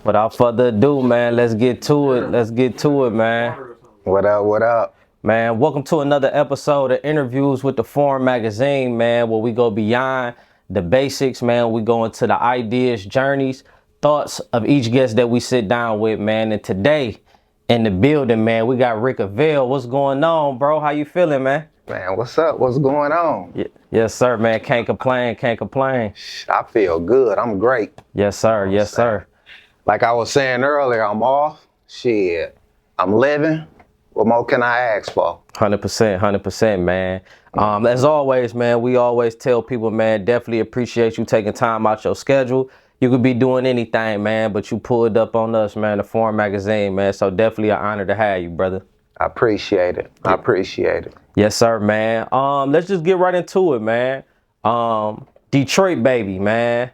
Without further ado, man, let's get to it. Let's get to it, man. What up, what up? Man, welcome to another episode of Interviews with the Foreign Magazine, man, where we go beyond the basics, man. We go into the ideas, journeys, thoughts of each guest that we sit down with, man. And today, in the building, man, we got Rikavel. What's going on, bro? How you feeling, man? Man, what's up? What's going on? Yes, sir, man. Can't complain, can't complain. I feel good. I'm great. Yes, sir. Yes, sir. Like I was saying earlier, I'm off. Shit, I'm living. What more can I ask for? 100%, man. As always, man, we always tell people, man, definitely appreciate you taking time out your schedule. You could be doing anything, man, but you pulled up on us, man, the Foreign Magazine, man. So definitely an honor to have you, brother. I appreciate it. I appreciate it. Yes, sir, man. Let's just get right into it, man. Detroit baby, man.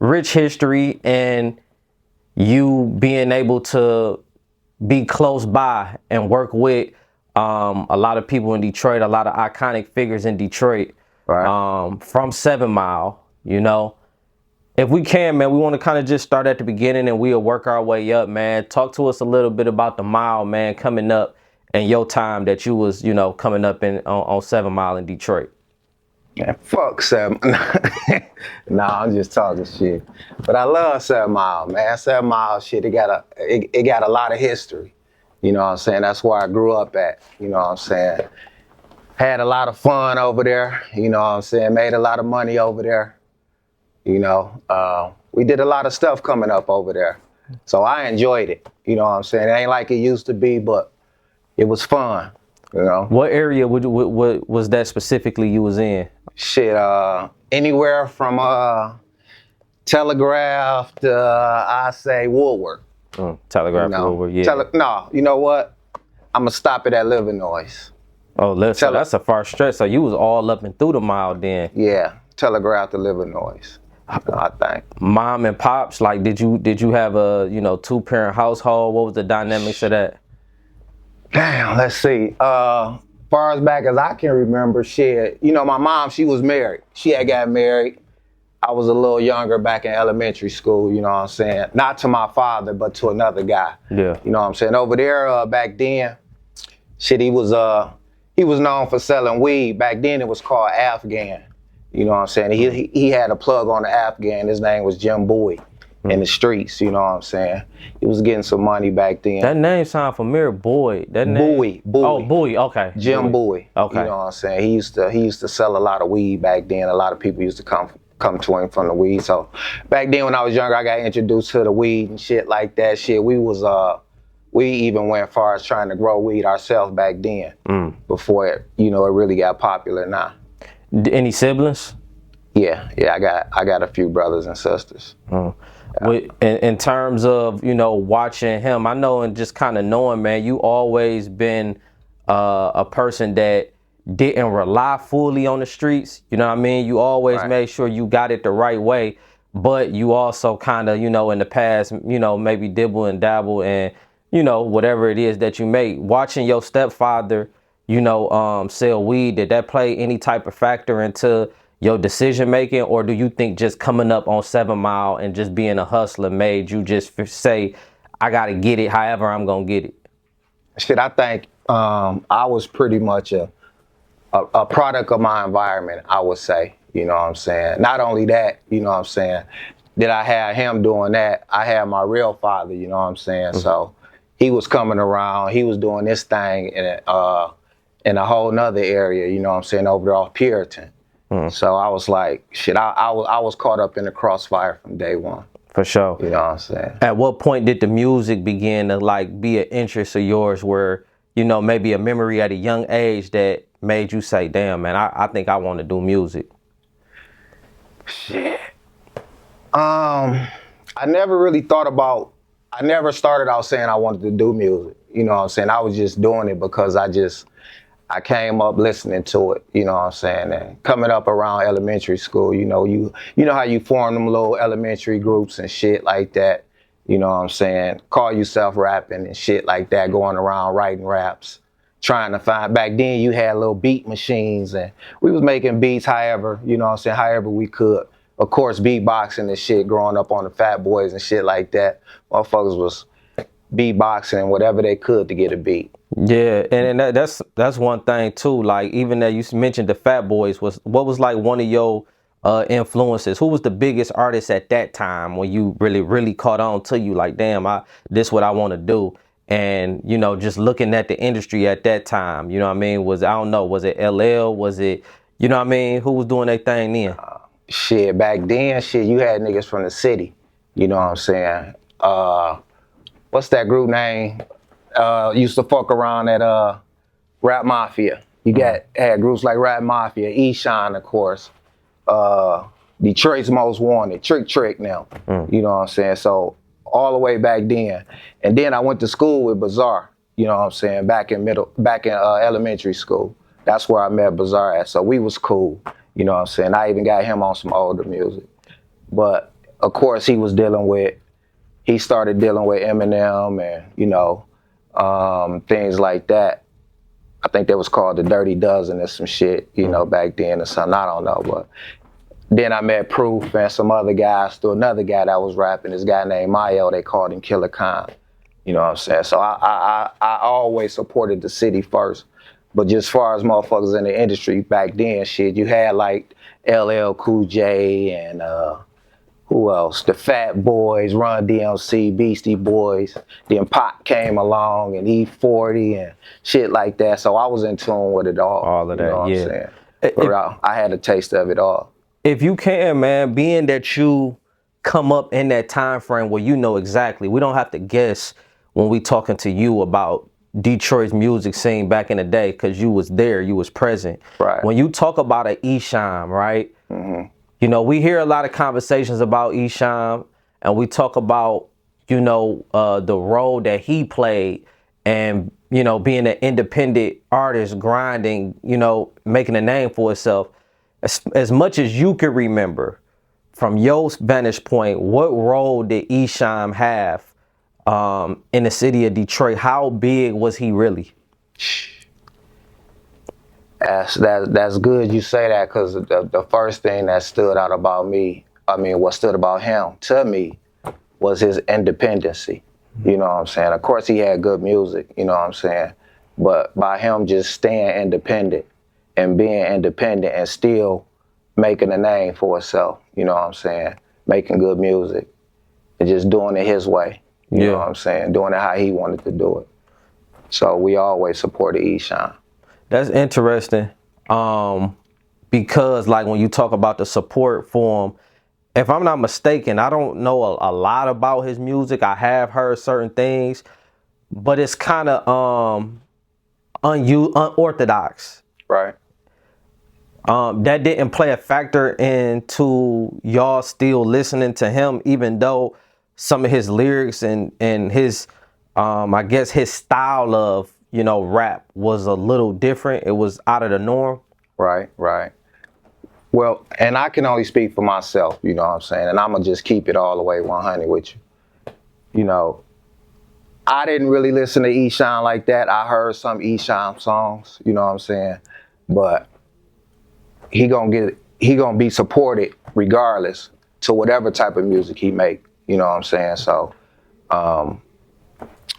Rich history and you being able to be close by and work with a lot of people in Detroit, a lot of iconic figures in Detroit, Right. from 7 Mile, you know. If we can, man, we want to kind of just start at the beginning and we'll work our way up, man. Talk to us a little bit about the mile, man, coming up and your time that you was, you know, coming up on 7 Mile in Detroit. Man, fuck 7. Nah, I'm just talking shit. But I love 7 Mile, man. 7 Mile shit, it got a lot of history. You know what I'm saying? That's where I grew up at. You know what I'm saying? Had a lot of fun over there. You know what I'm saying? Made a lot of money over there. You know, we did a lot of stuff coming up over there. So I enjoyed it. You know what I'm saying? It ain't like it used to be, but it was fun. You know? What area what was that specifically you was in? Shit, anywhere from Telegraph to I say Woolworth. Telegraph, You know? Woolworth, yeah. No, you know what? I'm gonna stop it at Livernois. Oh, so that's a far stretch. So you was all up and through the mile then. Yeah, Telegraph to Livernois. I think. Mom and pops, like, did you have a, you know, 2-parent household? What was the dynamics of that? Damn, let's see. Far as back as I can remember, shit, you know, my mom, she was married. She had got married. I was a little younger back in elementary school, you know what I'm saying? Not to my father, but to another guy. Yeah. You know what I'm saying? Over there, back then, shit, he was known for selling weed. Back then, it was called Afghan. You know what I'm saying? He had a plug on the Afghan. His name was Jim Bowie in the streets, you know what I'm saying? He was getting some money back then. That name sound familiar, Boy. That name? Bowie. Oh, Bowie, okay. Jim Bowie. Okay. You know what I'm saying? He used to sell a lot of weed back then. A lot of people used to come to him from the weed. So back then when I was younger, I got introduced to the weed and shit like that. Shit, we even went far as trying to grow weed ourselves back then before it really got popular now. Any siblings? Yeah, I got a few brothers and sisters. In terms of, you know, watching him, I know, and just kind of knowing, man, you always been a person that didn't rely fully on the streets. You know what I mean? You always made sure you got it the right way, but you also kind of, you know, in the past, you know, maybe dibble and dabble and, you know, whatever it is that you make. Watching your stepfather, you know, sell weed, did that play any type of factor into your decision making, or do you think just coming up on 7 Mile and just being a hustler made you just say, I gotta get it however I'm gonna get it? Shit, I think I was pretty much a product of my environment, I would say. You know what I'm saying? Not only that, you know what I'm saying, did I have him doing that, I had my real father, you know what I'm saying? So he was coming around, he was doing this thing in a whole nother area, you know what I'm saying, over there off Puritan. So I was like, shit, I was caught up in the crossfire from day one. For sure. You know what I'm saying? At what point did the music begin to like be an interest of yours where, you know, maybe a memory at a young age that made you say, damn, man, I think I want to do music? Shit. I never started out saying I wanted to do music. You know what I'm saying? I was just doing it because I came up listening to it, you know what I'm saying? And coming up around elementary school, you know how you form them little elementary groups and shit like that, you know what I'm saying? Call yourself rapping and shit like that, going around writing raps, trying to find, back then you had little beat machines and we was making beats however, you know what I'm saying, however we could. of course, beatboxing and shit, growing up on the Fat Boys and shit like that. Motherfuckers was beatboxing whatever they could to get a beat. Yeah, and that's one thing too. Like even that you mentioned the Fat Boys, what was like one of your influences? Who was the biggest artist at that time when you really caught on to you? Like, damn, this what I want to do. And you know, just looking at the industry at that time, you know what I mean? I don't know, was it LL? Was it, you know what I mean? Who was doing their thing then? Shit, back then, shit, you had niggas from the city. You know what I'm saying? What's that group name? Used to fuck around at Rap Mafia. You had groups like Rap Mafia, Esham, of course. Detroit's Most Wanted, Trick now. You know what I'm saying? So all the way back then. And then I went to school with Bizarre, you know what I'm saying, back in elementary school. That's where I met Bizarre at. So we was cool, you know what I'm saying? I even got him on some older music. But of course he started dealing with Eminem and, you know, things like that. I think that was called the Dirty Dozen or some shit, you know, back then or something. I don't know, but then I met Proof and some other guys through another guy that was rapping, this guy named Mayo, they called him Killer Khan. You know what I'm saying? So I always supported the city first. But just as far as motherfuckers in the industry back then, shit, you had like LL Cool J and who else? The Fat Boys, Run DMC, Beastie Boys. Then Pac came along and E40 and shit like that. So I was in tune with it all. All of that, you know what yeah. I'm saying? I had a taste of it all. If you can, man, being that you come up in that time frame where you know exactly, we don't have to guess when we talking to you about Detroit's music scene back in the day, because you was there, you was present. Right. When you talk about an Esham, right? You know, we hear a lot of conversations about Esham, and we talk about, you know, the role that he played, and you know, being an independent artist, grinding, you know, making a name for himself. As much as you can remember, from your vantage point, what role did Esham have in the city of Detroit? How big was he really? That's good you say that, because the first thing that stood out about me, what stood about him to me, was his independency. You know what I'm saying? Of course he had good music, you know what I'm saying? But by him just staying independent and being independent and still making a name for himself, you know what I'm saying? Making good music and just doing it his way, you know what I'm saying? Doing it how he wanted to do it. So we always supported Esham. That's interesting, because like when you talk about the support for him, if I'm not mistaken, I don't know a lot about his music. I have heard certain things, but it's kind of unorthodox. Right. That didn't play a factor into y'all still listening to him, even though some of his lyrics and his, I guess his style of, you know, rap was a little different. It was out of the norm. Right. Well, and I can only speak for myself, you know what I'm saying? And I'm going to just keep it all the way 100 with you. You know, I didn't really listen to Esham like that. I heard some Esham songs, you know what I'm saying? But he gonna be supported regardless to whatever type of music he make, you know what I'm saying? So,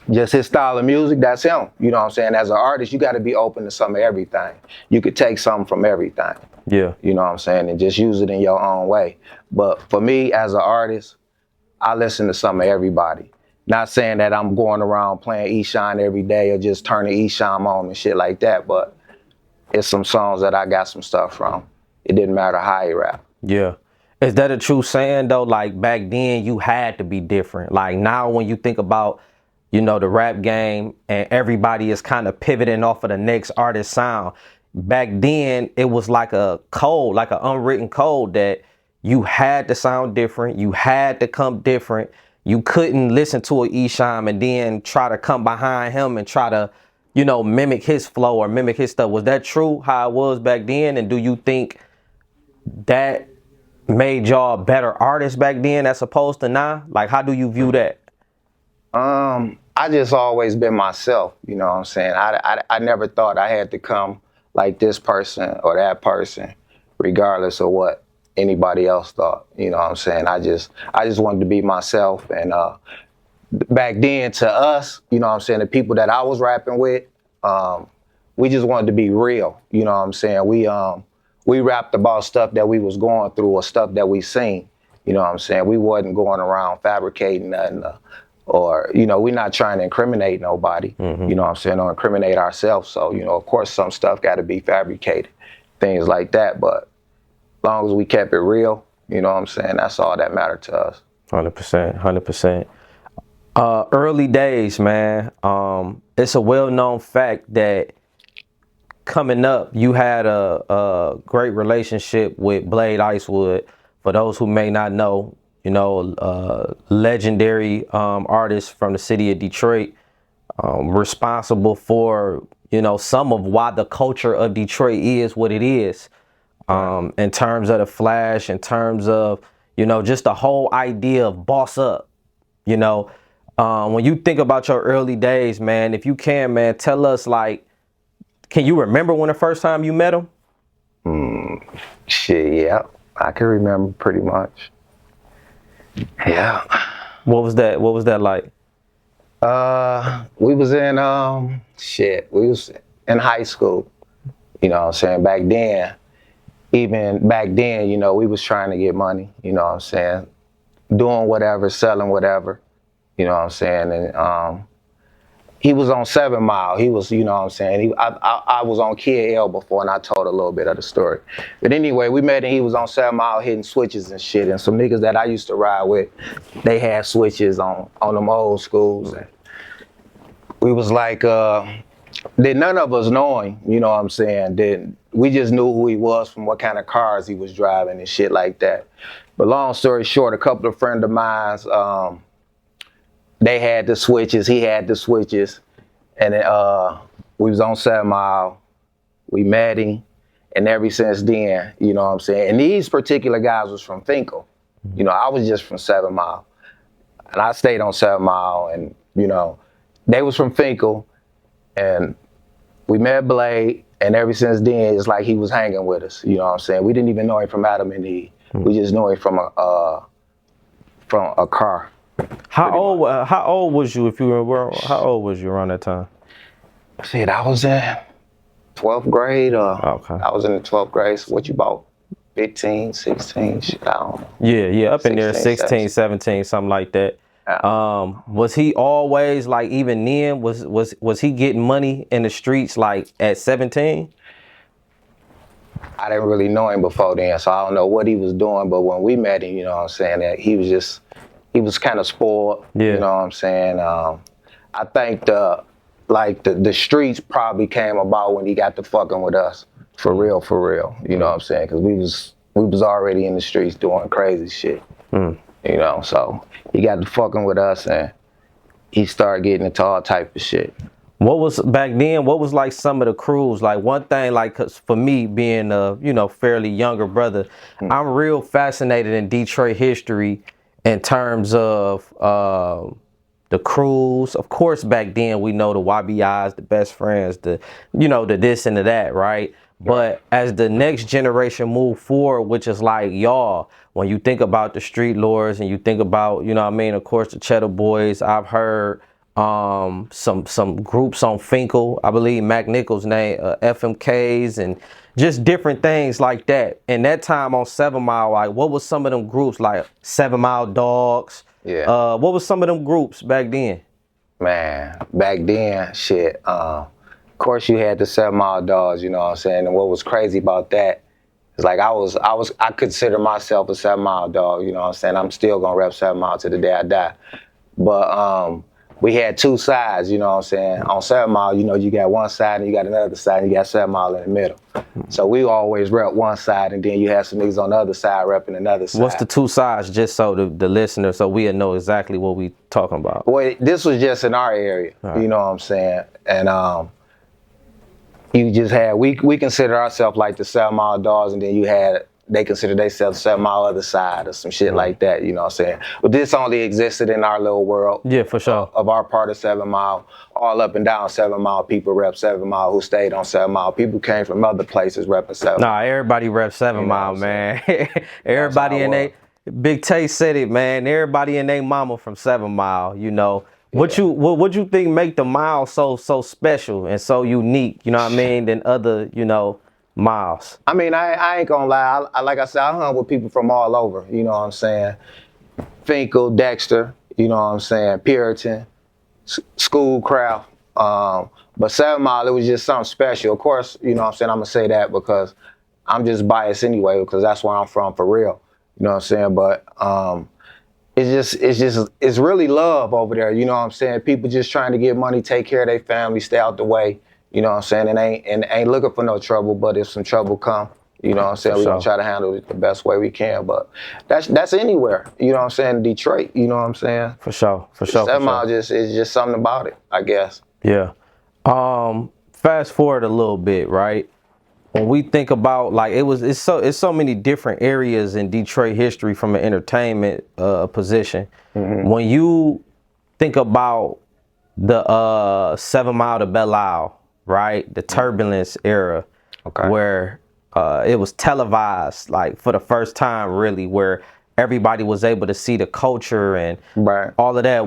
just his style of music, that's him. You know what I'm saying? As an artist, you got to be open to some of everything. You could take something from everything. Yeah. You know what I'm saying? And just use it in your own way. But for me, as an artist, I listen to some of everybody. Not saying that I'm going around playing Esham every day or just turning Esham on and shit like that, but it's some songs that I got some stuff from. It didn't matter how he rap. Yeah. Is that a true saying though? Like back then you had to be different. Like now when you think about, you know, the rap game and everybody is kind of pivoting off of the next artist sound. Back then it was like a code, like an unwritten code that you had to sound different. You had to come different. You couldn't listen to an Esham and then try to come behind him and try to, you know, mimic his flow or mimic his stuff. Was that true how it was back then? And do you think that made y'all better artists back then as opposed to now? Like, how do you view that? I just always been myself, you know what I'm saying? I never thought I had to come like this person or that person, regardless of what anybody else thought. You know what I'm saying? I just wanted to be myself. And back then to us, you know what I'm saying, the people that I was rapping with, we just wanted to be real. You know what I'm saying? We rapped about stuff that we was going through or stuff that we seen. You know what I'm saying? We wasn't going around fabricating nothing or, you know, we're not trying to incriminate nobody, you know what I'm saying, or incriminate ourselves. So, you know, of course, some stuff got to be fabricated, things like that. But as long as we kept it real, you know what I'm saying, that's all that mattered to us. 100%, 100%. Early days, man. It's a well-known fact that coming up, you had a great relationship with Blade Icewood. For those who may not know, you know, legendary artist from the city of Detroit, responsible for, you know, some of why the culture of Detroit is what it is. In terms of the Flash, in terms of, you know, just the whole idea of boss up, you know. When you think about your early days, man, if you can, man, tell us, like, can you remember when the first time you met him? Shit, yeah, I can remember pretty much. Yeah. What was that? What was that like? We was in we was in high school. You know what I'm saying? Back then, you know, we was trying to get money, you know what I'm saying? Doing whatever, selling whatever, you know what I'm saying? And he was on 7 Mile. He was, you know what I'm saying? I was on Kid L before, and I told a little bit of the story. But anyway, we met and he was on 7 Mile hitting switches and shit. And some niggas that I used to ride with, they had switches on them old schools. And we was like, did none of us know him, you know what I'm saying? We just knew who he was from what kind of cars he was driving and shit like that. But long story short, a couple of friends of mine, they had the switches, he had the switches, and we was on 7 Mile, we met him, and ever since then, you know what I'm saying? And these particular guys was from Finkel. You know, I was just from 7 Mile, and I stayed on 7 Mile, and, you know, they was from Finkel, and we met Blade, and ever since then, it's like he was hanging with us, you know what I'm saying? We didn't even know him from Adam and Eve. We just knew him from a car. How old was you, if you were, how old was you around that time? Shit, I was in 12th grade. Okay. I was in the 12th grade. So what you about? 15, 16? Shit, I don't know. Yeah, up in there, 16, 17, something like that. Was he always, like, even then, was he getting money in the streets, like, at 17? I didn't really know him before then, so I don't know what he was doing. But when we met him, you know what I'm saying, that he was kind of spoiled. Yeah. You know what I'm saying? I think the streets probably came about when he got to fucking with us. For real. You know what I'm saying? Because we was already in the streets doing crazy shit. You know, so he got to fucking with us and he started getting into all type of shit. What was back then? What was like some of the crews? Like one thing, like 'cause for me being a, you know, fairly younger brother, I'm real fascinated in Detroit history in terms of the crews. Of course, back then we know the YBIs, the best friends, the, you know, the this and the that, right? But as the next generation move forward, which is like y'all, when you think about the Street Lords and you think about, you know what I mean, of course, the Cheddar Boys, I've heard some groups on Finkel, I believe Mac Nichols' name, FMKs, and just different things like that. And that time on 7 Mile, like what was some of them groups, like 7 Mile Dogs? Yeah. What was some of them groups back then? Man, back then, shit. Of course, you had the 7 Mile Dogs, you know what I'm saying? And what was crazy about that is like I consider myself a 7 Mile dog, you know what I'm saying? I'm still gonna rep 7 Mile to the day I die. But we had two sides, you know what I'm saying? On 7 Mile, you know, you got one side and you got another side and you got 7 Mile in the middle. So we always rep one side and then you have some niggas on the other side repping another side. What's the two sides, just so the listener, so we'll know exactly what we talking about? Well, this was just in our area, you know what I'm saying? And you just had, we consider ourselves like the 7 Mile Dogs, and then you had they consider themselves 7 Mile other side or some shit like that, you know what I'm saying? But this only existed in our little world. Yeah, for sure. Of our part of 7 Mile. All up and down 7 Mile people rep 7 Mile who stayed on 7 Mile. People came from other places repping 7 Mile. Nah, everybody rep 7 Mile, man. Everybody in they Big Tay said it, man. Everybody in they mama from 7 Mile, you know. What you think make the mile so special and so unique, you know what I mean, than other, you know, miles? I mean, I ain't gonna lie. Like I said, I hung with people from all over, you know what I'm saying? Finkel, Dexter, you know what I'm saying? Puritan, Schoolcraft. But 7 Mile, it was just something special. Of course, you know what I'm saying? I'm gonna say that because I'm just biased anyway, because that's where I'm from for real. You know what I'm saying? But it's really love over there. You know what I'm saying? People just trying to get money, take care of their family, stay out the way. You know what I'm saying? And ain't looking for no trouble. But if some trouble come, you know what I'm saying? We're gonna try to handle it the best way we can. But that's anywhere. You know what I'm saying? Detroit. You know what I'm saying? For sure. 7 Mile it's just something about it, I guess. Yeah. Fast forward a little bit, right? When we think about like it's so many different areas in Detroit history from an entertainment position. When you think about the 7 Mile to Belle Isle, right? The turbulence era, where it was televised like for the first time, really, where everybody was able to see the culture and all of that.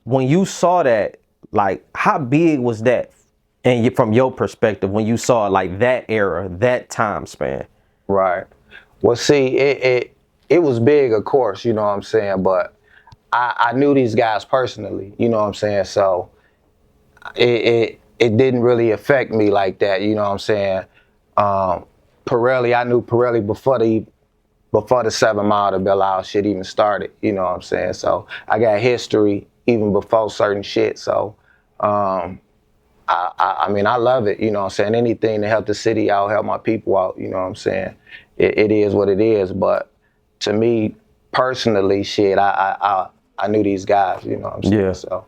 When you saw that, like, how big was that? And from your perspective, when you saw like that era, that time span. Right. Well, see, it was big, of course, you know what I'm saying, but I knew these guys personally, you know what I'm saying, so it didn't really affect me like that, you know what I'm saying. Pirelli, I knew Pirelli before the 7 Mile to Belle Isle shit even started, you know what I'm saying, so I got history even before certain shit, so I mean, I love it, you know what I'm saying? Anything to help the city out, help my people out, you know what I'm saying? It is what it is, but to me, personally, shit, I knew these guys, you know what I'm saying? Yeah. So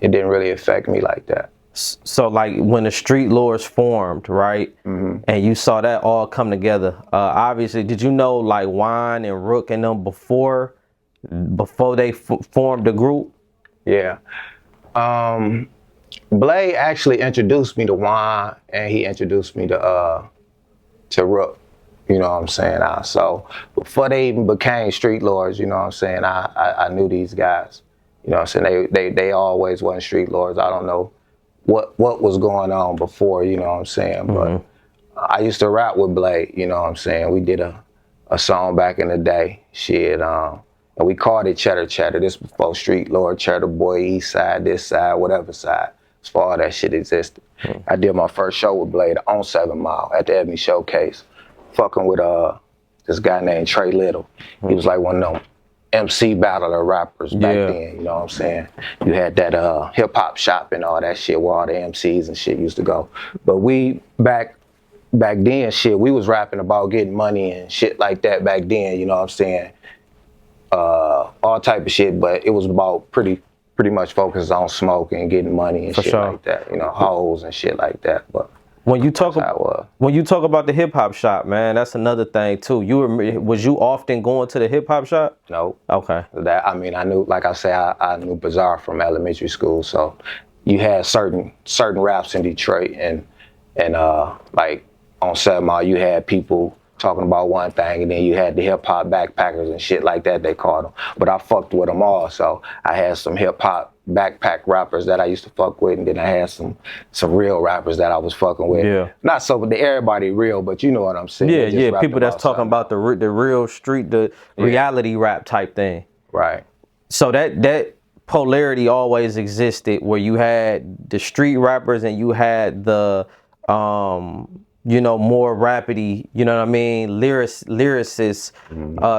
it didn't really affect me like that. So, like, when the Street Lords formed, right, and you saw that all come together, obviously, did you know, like, Wine and Rook and them before they formed the group? Yeah. Blade actually introduced me to Wine, and he introduced me to Rook. You know what I'm saying? So before they even became Street Lords, you know what I'm saying? I knew these guys. You know what I'm saying? They always wasn't Street Lords. I don't know what was going on before. You know what I'm saying? But I used to rap with Blade. You know what I'm saying? We did a song back in the day. Shit. And we called it Cheddar Cheddar. This before Street Lord, Cheddar Boy, East Side, this side, whatever side. As far as that shit existed. I did my first show with Blade on 7 Mile at the Ebony Showcase, fucking with this guy named Trey Little. He was like one of them MC battler rappers back then, you know what I'm saying? You had that hip hop shop and all that shit where all the MCs and shit used to go. But we back then, shit, we was rapping about getting money and shit like that back then, you know what I'm saying? All type of shit, but it was about pretty much focused on smoking and getting money and shit like that, you know, hoes and shit like that. But when you talk about the hip hop shop, man, that's another thing too. Was you often going to the hip hop shop? No. Okay. That, I mean, I knew, like I say, I knew Bizarre from elementary school, so you had certain raps in Detroit, and like on 7 Mile, you had people talking about one thing, and then you had the hip hop backpackers and shit like that, they called them. But I fucked with them all, so I had some hip hop backpack rappers that I used to fuck with, and then I had some real rappers that I was fucking with. Yeah. Not so everybody real, but you know what I'm saying. Yeah. People that's talking about the real street, the reality rap type thing. Right. So that polarity always existed, where you had the street rappers and you had the you know, more rapidy, you know what I mean, lyricist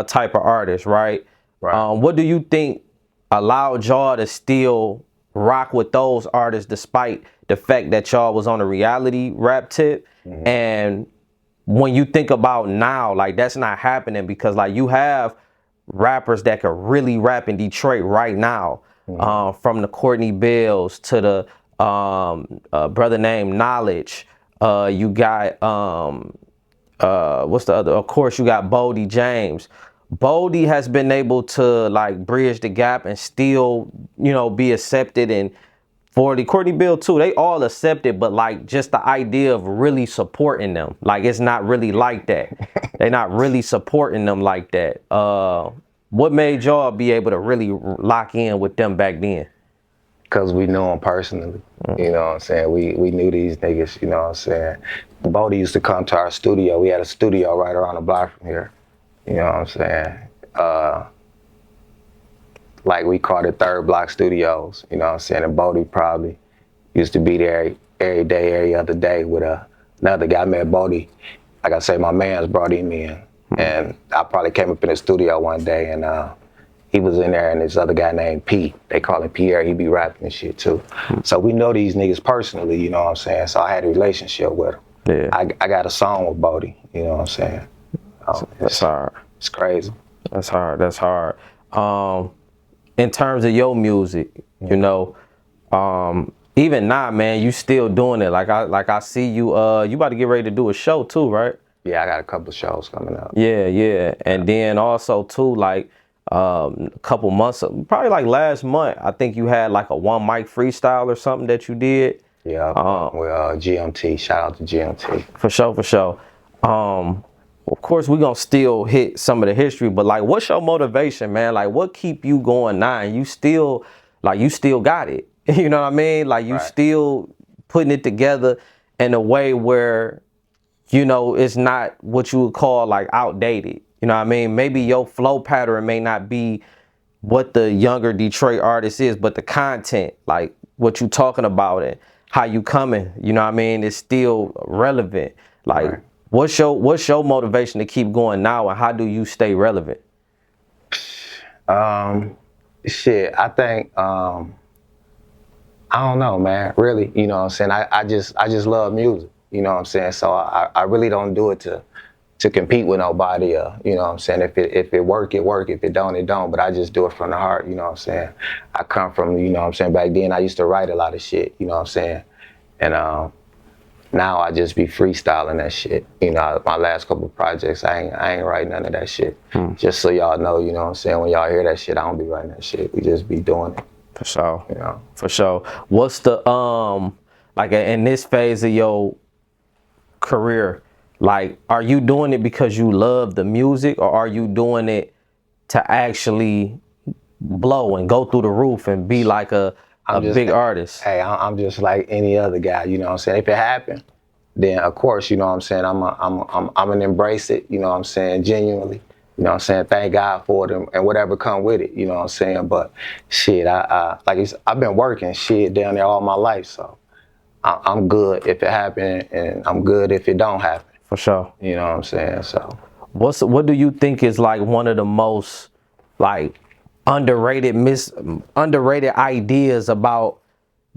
type of artist, right? What do you think allowed y'all to still rock with those artists despite the fact that y'all was on a reality rap tip? And when you think about now, like, that's not happening, because like you have rappers that could really rap in Detroit right now, from the Courtney Bills to the brother named Knowledge. You got what's the other? Of course, you got Bodie James. Bodie has been able to like bridge the gap and still, be accepted. And for the Courtney Bill too, they all accepted, but like just the idea of really supporting them, like it's not really like that. They're not really supporting them like that. What made y'all be able to really lock in with them back then? Because we knew them personally. You know what I'm saying? We knew these niggas, you know what I'm saying? Bodie used to come to our studio. We had a studio right around the block from here. You know what I'm saying? Like we called it Third Block Studios, you know what I'm saying? And Bodie probably used to be there every day, every other day with another guy. I met Bodie, like I say, my man's brought him in. And I probably came up in the studio one day and he was in there and this other guy named P. They call him Pierre, he be rapping and shit too. So we know these niggas personally, you know what I'm saying? So I had a relationship with them. Yeah. I got a song with Bodie, you know what I'm saying? That's hard. It's crazy. That's hard. That's hard. In terms of your music, even now, man, you still doing it. Like I see you. You about to get ready to do a show too, right? Yeah, I got a couple of shows coming up. Yeah. And then also too, like a couple months, probably like last month, I think you had like a one mic freestyle or something that you did. Yeah, with GMT. Shout out to GMT. For sure. Of course, we're going to still hit some of the history, but like, what's your motivation, man? Like, what keep you going now? And you still got it. You know what I mean? Like, you still putting it together in a way where, it's not what you would call like outdated. You know what I mean? Maybe your flow pattern may not be what the younger Detroit artist is, but the content, like what you talking about and how you coming, you know what I mean, is still relevant. Like, what's your motivation to keep going now, and how do you stay relevant? Shit, I think I don't know, man. Really, you know what I'm saying? I just love music, you know what I'm saying? So I really don't do it to compete with nobody, you know what I'm saying? If it work, it work. If it don't, it don't. But I just do it from the heart, you know what I'm saying? I come from, you know what I'm saying, back then I used to write a lot of shit, you know what I'm saying? And now I just be freestyling that shit. You know, my last couple of projects, I ain't writing none of that shit. Just so y'all know, you know what I'm saying? When y'all hear that shit, I don't be writing that shit. We just be doing it. For sure. You know? For sure. What's the like in this phase of your career, like, are you doing it because you love the music, or are you doing it to actually blow and go through the roof and be like a big artist? Hey, I'm just like any other guy, you know what I'm saying? If it happened, then of course, you know what I'm saying, I'm gonna embrace it, you know what I'm saying, genuinely. You know what I'm saying? Thank God for it and whatever come with it, you know what I'm saying? But shit, I've been working shit down there all my life, so I'm good if it happened, and I'm good if it don't happen. For sure. You know what I'm saying? So what do you think is like one of the most like underrated ideas about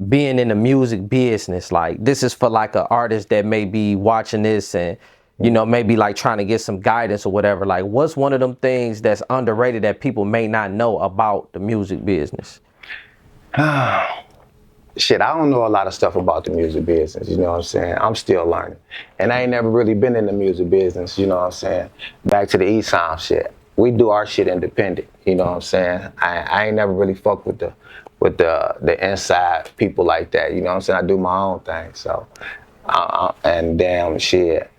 being in the music business? Like, this is for like an artist that may be watching this and maybe like trying to get some guidance or whatever. Like, what's one of them things that's underrated that people may not know about the music business? Shit, I don't know a lot of stuff about the music business, you know what I'm saying? I'm still learning. And I ain't never really been in the music business, you know what I'm saying? Back to the Esham shit. We do our shit independent, you know what I'm saying? I ain't never really fucked with the inside people like that, you know what I'm saying? I do my own thing, so. And damn shit. As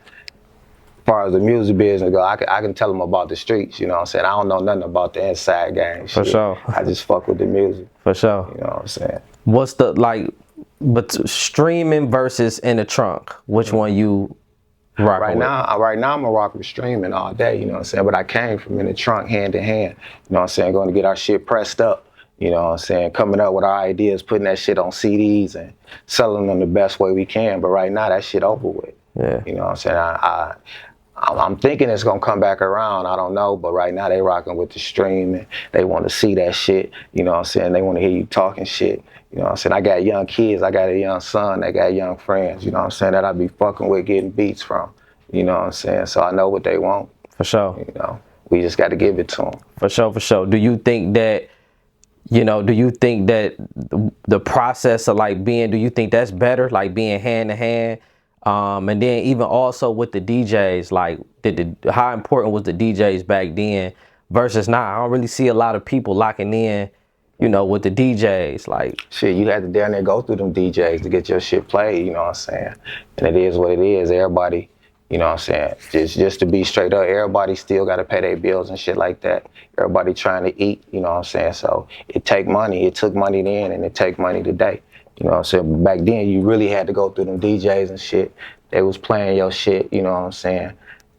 far as the music business go, I can tell them about the streets, you know what I'm saying? I don't know nothing about the inside game. For sure. I just fuck with the music. For sure. You know what I'm saying? What's the, like, but streaming versus in the trunk, which one you rock with? Right now I'm a rock with streaming all day, you know what I'm saying? But I came from in the trunk hand to hand, you know what I'm saying? Going to get our shit pressed up, you know what I'm saying? Coming up with our ideas, putting that shit on CDs and selling them the best way we can. But right now that shit over with. Yeah. You know what I'm saying? I'm thinking it's gonna come back around. I don't know, but right now they rocking with the streaming. They want to see that shit. You know what I'm saying? They want to hear you talking shit. You know what I'm saying? I got young kids. I got a young son. I got young friends. You know what I'm saying? That I be fucking with, getting beats from. You know what I'm saying? So I know what they want. For sure. You know, we just got to give it to them. For sure. For sure. Do you think that? The process of like do you think that's better, like being hand to hand, And then even also with the DJs, like how important was the DJs back then versus now? I don't really see a lot of people locking in, with the DJs. Like, shit, you had to down there go through them DJs to get your shit played, you know what I'm saying? And it is what it is. Everybody, you know what I'm saying? Just to be straight up, everybody still got to pay their bills and shit like that. Everybody trying to eat, you know what I'm saying? So it take money. It took money then and it take money today. You know what I'm saying? But back then, you really had to go through them DJs and shit. They was playing your shit, you know what I'm saying?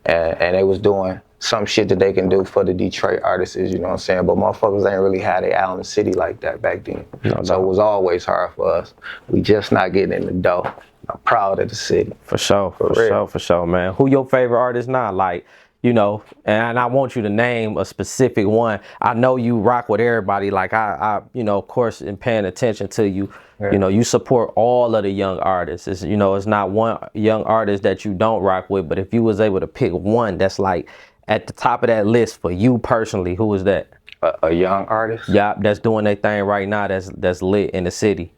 And they was doing some shit that they can do for the Detroit artists, you know what I'm saying? But motherfuckers ain't really had it out in the city like that back then. So it was always hard for us. We just not getting in the dough. I'm proud of the city. For sure, man. Who your favorite artist now? Like, and I want you to name a specific one. I know you rock with everybody. Like I of course, in paying attention to you, you support all of the young artists. It's not one young artist that you don't rock with, but if you was able to pick one that's like at the top of that list for you personally, who is that? A young artist? Yeah, that's doing their thing right now. That's lit in the city.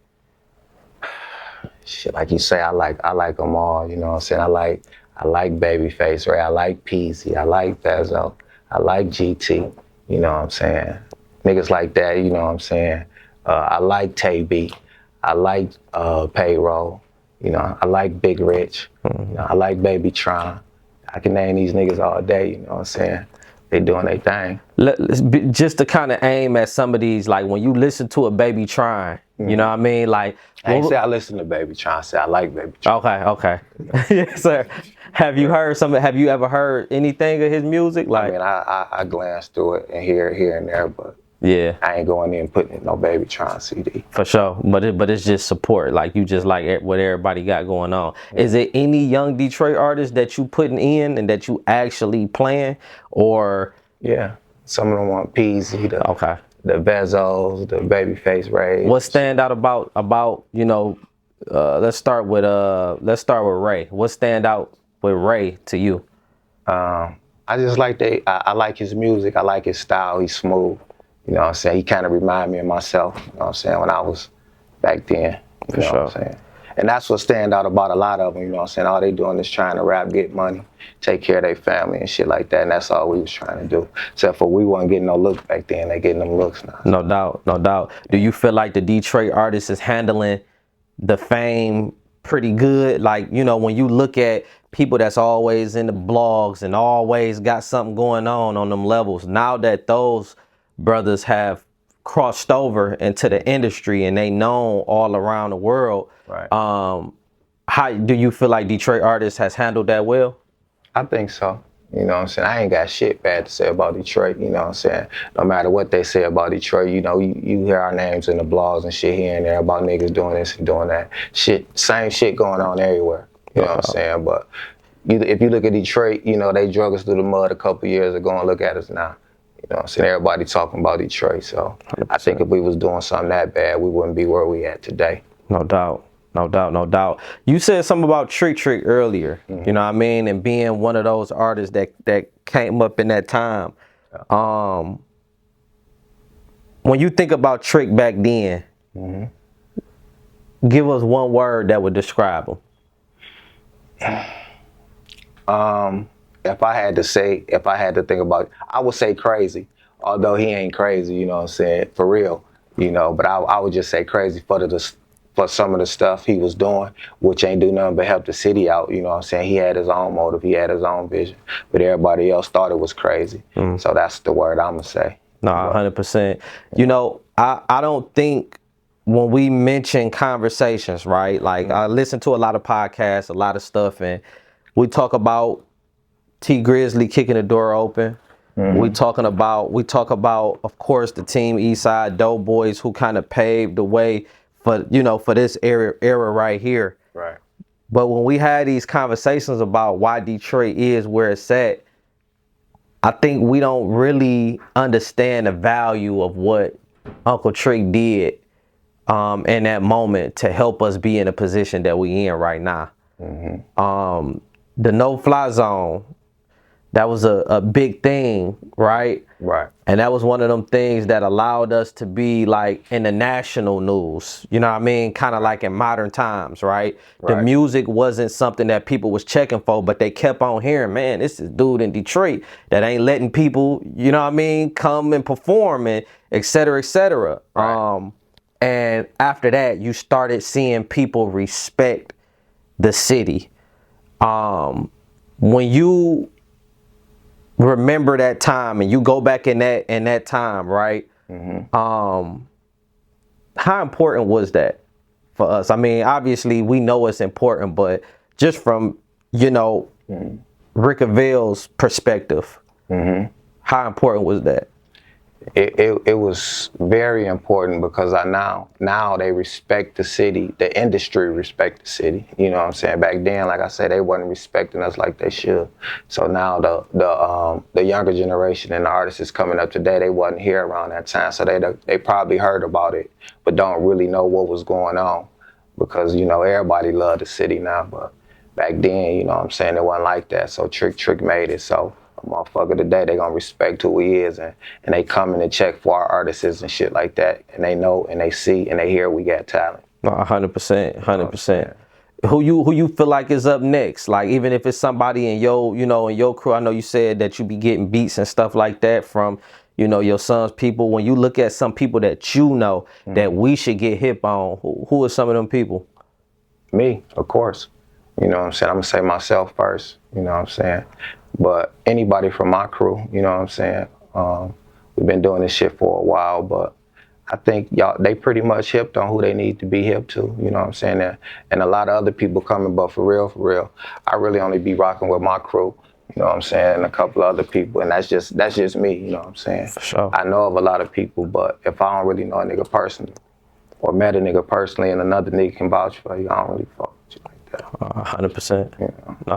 Shit, like you say, I like them all. You know what I'm saying? I like Babyface, right? I like Peasy. I like Bezo. I like GT. You know what I'm saying? Niggas like that. You know what I'm saying? I like Tay B. I like Payroll. You know, I like Big Rich. You know, I like Baby Tron. I can name these niggas all day. You know what I'm saying? They doing their thing. Just to kind of aim at some of these, like when you listen to a Baby Tron, you know what I mean? Like, I ain't say I listen to Baby Tron. I say I like Baby Tron. Okay. Yes, sir. Have you ever heard anything of his music? Like, I mean, I glance through it and here and there, but yeah, I ain't going in and putting in no Baby Tron CD. For sure. But it's just support. Like, you just like what everybody got going on. Yeah. Is it any young Detroit artists that you putting in and that you actually playing, or? Yeah, some of them want Peasy, the Bezos, the Babyface Ray. What stand out about let's start with Ray. What stand out with Ray to you? I just like I like his music. I like his style. He's smooth. You know what I'm saying? He kind of remind me of myself, you know what I'm saying, when I was back then. You know what I'm saying? And that's what stand out about a lot of them, you know what I'm saying? All they doing is trying to rap, get money, take care of their family and shit like that. And that's all we was trying to do. Except for we wasn't getting no looks back then. They getting them looks now. No doubt. Do you feel like the Detroit artist is handling the fame pretty good? Like, when you look at people that's always in the blogs and always got something going on them levels, now that those brothers have crossed over into the industry and they known all around the world, right? How do you feel like Detroit artists has handled that well? I think so. You know what I'm saying? I ain't got shit bad to say about Detroit, you know what I'm saying? No matter what they say about Detroit, you hear our names in the blogs and shit here and there about niggas doing this and doing that. Same shit going on everywhere. You know what I'm saying? But if you look at Detroit, they drug us through the mud a couple years ago, and look at us now. You know what I'm saying? Everybody talking about Detroit. So 100%. I think if we was doing something that bad, we wouldn't be where we at today. No doubt. You said something about Trick earlier, you know what I mean? And being one of those artists that came up in that time. Yeah. When you think about Trick back then, give us one word that would describe him. If I had to think about it, I would say crazy. Although he ain't crazy, you know what I'm saying, for real, but I would just say crazy for some of the stuff he was doing, which ain't do nothing but help the city out, you know what I'm saying? He had his own motive, he had his own vision, but everybody else thought it was crazy. So that's the word I'm gonna say. No, 100%. I don't think when we mention conversations, right? Like, I listen to a lot of podcasts, a lot of stuff, and we talk about T Grizzly kicking the door open. We talk about, of course, the team Eastside Doughboys, who kind of paved the way for this era right here. Right. But when we had these conversations about why Detroit is where it's at, I think we don't really understand the value of what Uncle Trick did in that moment to help us be in a position that we in right now. The no-fly zone, That was a big thing, right? Right. And that was one of them things that allowed us to be like in the national news, you know what I mean? Kind of like in modern times, right? The Right. music wasn't something that people was checking for, but they kept on hearing, man, this is dude in Detroit that ain't letting people, you know what I mean, come and perform and et cetera, et cetera. Right. And after that, you started seeing people respect the city. When you remember that time and you go back in that time, right? How important was that for us? I mean, obviously we know it's important, but just from, you know, Rikavel's perspective, how important was that? It was very important because now they respect the city, the industry respect the city. You know what I'm saying? Back then, like I said, they wasn't respecting us like they should. So now the younger generation and the artists is coming up today, they wasn't here around that time, so they probably heard about it, but don't really know what was going on because you know everybody loved the city now, but back then, you know what I'm saying, it wasn't like that. So Trick made it so. A motherfucker today, they gonna respect who he is and they come in and check for our artists and shit like that. And they know and they see and they hear we got talent. No, 100%, 100%. Who you feel like is up next? Like even if it's somebody in your, you know, in your crew, I know you said that you be getting beats and stuff like that from, you know, your son's people. When you look at some people that you know that we should get hip on, who are some of them people? Me, of course. You know what I'm saying? I'm gonna say myself first, you know what I'm saying? But anybody from my crew, you know what I'm saying? We've been doing this shit for a while, but I think they pretty much hipped on who they need to be hip to, you know what I'm saying? And a lot of other people coming, but for real, I really only be rocking with my crew, you know what I'm saying? And a couple of other people, and that's just me, you know what I'm saying? For sure. I know of a lot of people, but if I don't really know a nigga personally, or met a nigga personally and another nigga can vouch for you, I don't really fuck with you like that. 100%. Yeah.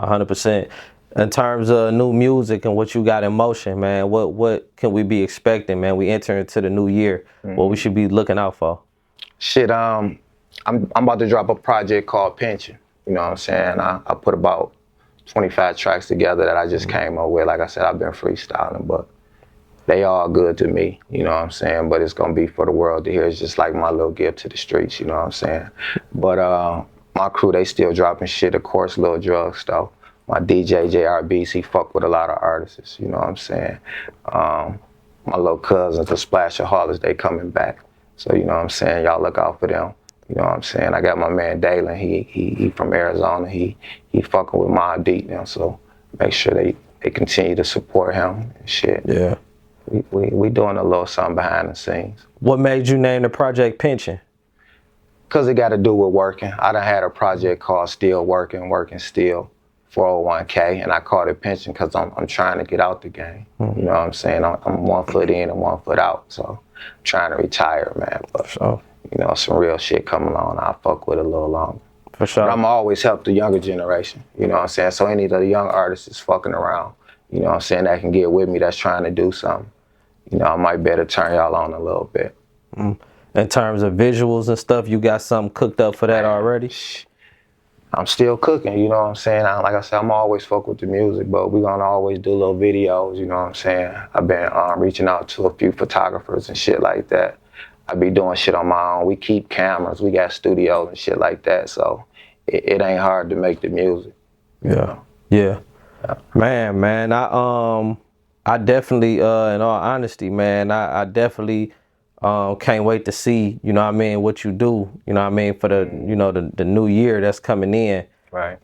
100%. In terms of new music and what you got in motion, man, what can we be expecting, man? We enter into the new year. What we should be looking out for? Shit, I'm about to drop a project called Pension. You know what I'm saying? I put about 25 tracks together that I just came up with. Like I said, I've been freestyling, but they all good to me, you know what I'm saying? But it's gonna be for the world to hear. It's just like my little gift to the streets, you know what I'm saying? But my crew, they still dropping shit, of course, Lil Drugs though. My DJ, JRBs, he fuck with a lot of artists, you know what I'm saying? My little cousins, the Splashaholics, they coming back. So, you know what I'm saying? Y'all look out for them. You know what I'm saying? I got my man Dalen, he from Arizona. He fucking with Mobb Deep now, so make sure they continue to support him and shit. Yeah. We doing a little something behind the scenes. What made you name the project Pension? Cause it got to do with working. I done had a project called Still Working Still, 401k, and I called it Pension because I'm trying to get out the game. You know what I'm saying? I'm 1 foot in and 1 foot out, so I'm trying to retire, man. But sure. you know, some real shit coming on, I'll fuck with it a little longer. For sure. But I'm always help the younger generation, you know what I'm saying? So any of the young artists is fucking around, you know what I'm saying, that can get with me, that's trying to do something. You know, I might better turn y'all on a little bit. In terms of visuals and stuff, you got something cooked up for that already? I'm still cooking, you know what I'm saying? Like I said, I'm always fuck with the music, but we're gonna always do little videos, you know what I'm saying? I've been reaching out to a few photographers and shit like that. I be doing shit on my own. We keep cameras, we got studios and shit like that, so it ain't hard to make the music. Yeah. Yeah. Man, I definitely, in all honesty, man, I definitely can't wait to see, you know what I mean, what you do, you know what I mean, for the, you know, the new year that's coming in. Right.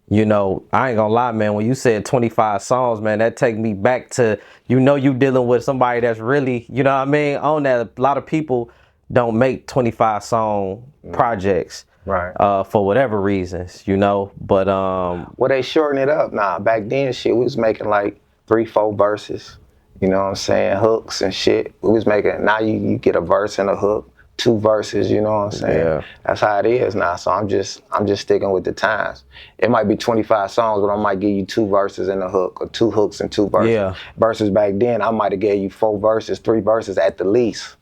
You know, I ain't gonna lie, man, when you said 25 songs, man, that take me back to, you know, you dealing with somebody that's really, you know what I mean, on that. A lot of people don't make 25 song projects. Right. For whatever reasons, you know, but well, they shorten it up now. Back then, shit, we was making like 3-4 verses. You know what I'm saying? Hooks and shit. We was making, now you get a verse and a hook, 2 verses, you know what I'm saying? Yeah. That's how it is now. So I'm just sticking with the times. It might be 25 songs, but I might give you 2 verses and a hook, or 2 hooks and 2 verses. Yeah. Versus back then, I might have gave you 4 verses, 3 verses at the least.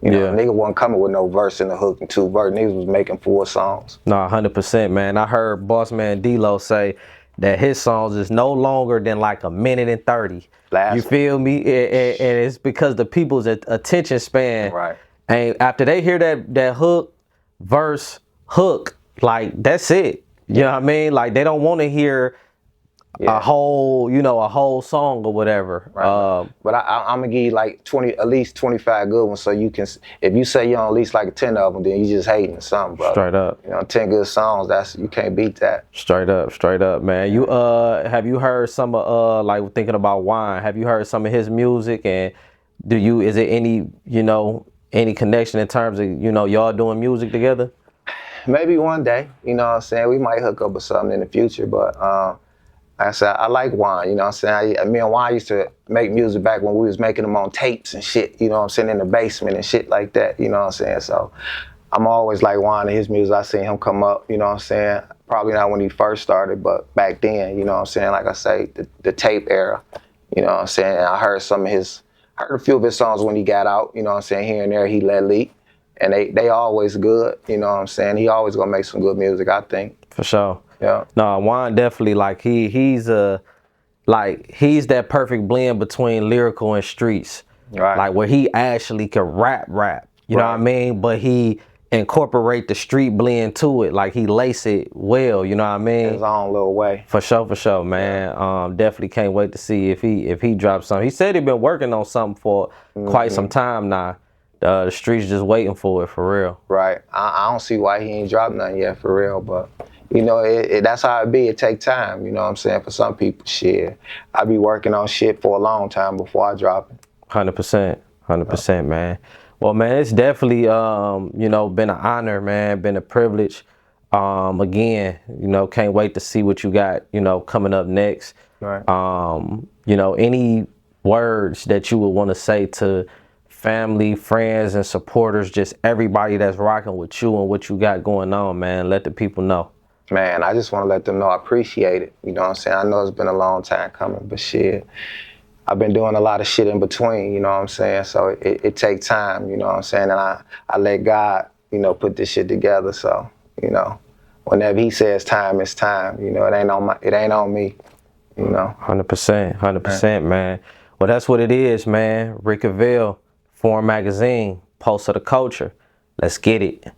You know, nigga wasn't coming with no verse and a hook and 2 verses. Niggas was making 4 songs. No, 100%, man. I heard Boss Man D-Lo say, that his songs is no longer than like a minute and 30. Last You feel me? And it's because the people's attention span. Right. And after they hear that hook, verse, hook, like that's it. You know what I mean? Like they don't want to hear a whole, a whole song or whatever. Right. But I'm gonna give you like 20, at least 25 good ones, so you can. If you say you on at least like 10 of them, then you just hating or something, bro. Straight up. 10 good songs. You can't beat that. Straight up, man. You have you heard some of like thinking about Wine? Have you heard some of his music? And is it any any connection in terms of y'all doing music together? Maybe one day, you know what I'm saying? We might hook up or something in the future, but like I said, I like Juan, you know what I'm saying? Me and Juan used to make music back when we was making them on tapes and shit, you know what I'm saying, in the basement and shit like that, you know what I'm saying? So I'm always like Juan and his music. I seen him come up, you know what I'm saying? Probably not when he first started, but back then, you know what I'm saying? Like I say, the tape era, you know what I'm saying? And I heard a few of his songs when he got out, you know what I'm saying? Here and there, he let leak. And they always good, you know what I'm saying? He always gonna make some good music, I think. For sure. Yeah. No, Juan definitely like he's that perfect blend between lyrical and streets. Right. Like where he actually can rap. You know what I mean? But he incorporate the street blend to it. Like he lace it well, you know what I mean? His own little way. For sure, man. Definitely can't wait to see if he drops something. He said he been working on something for quite some time now. The streets just waiting for it, for real. Right. I don't see why he ain't dropped nothing yet, for real, but that's how it be. It take time, you know what I'm saying? For some people, shit. I be working on shit for a long time before I drop it. 100%, man. Well, man, it's definitely, been an honor, man, been a privilege. Again, can't wait to see what you got, coming up next. Right. Any words that you would want to say to family, friends, and supporters, just everybody that's rocking with you and what you got going on, man. Let the people know. Man, I just want to let them know I appreciate it. You know what I'm saying? I know it's been a long time coming, but shit, I've been doing a lot of shit in between, you know what I'm saying? So it takes time, you know what I'm saying? And I let God, put this shit together. So, whenever he says time, it's time. It ain't on me, 100%, man. Well, that's what it is, man. Rikavel, Foreign Magazine, Pulse of the Culture. Let's get it.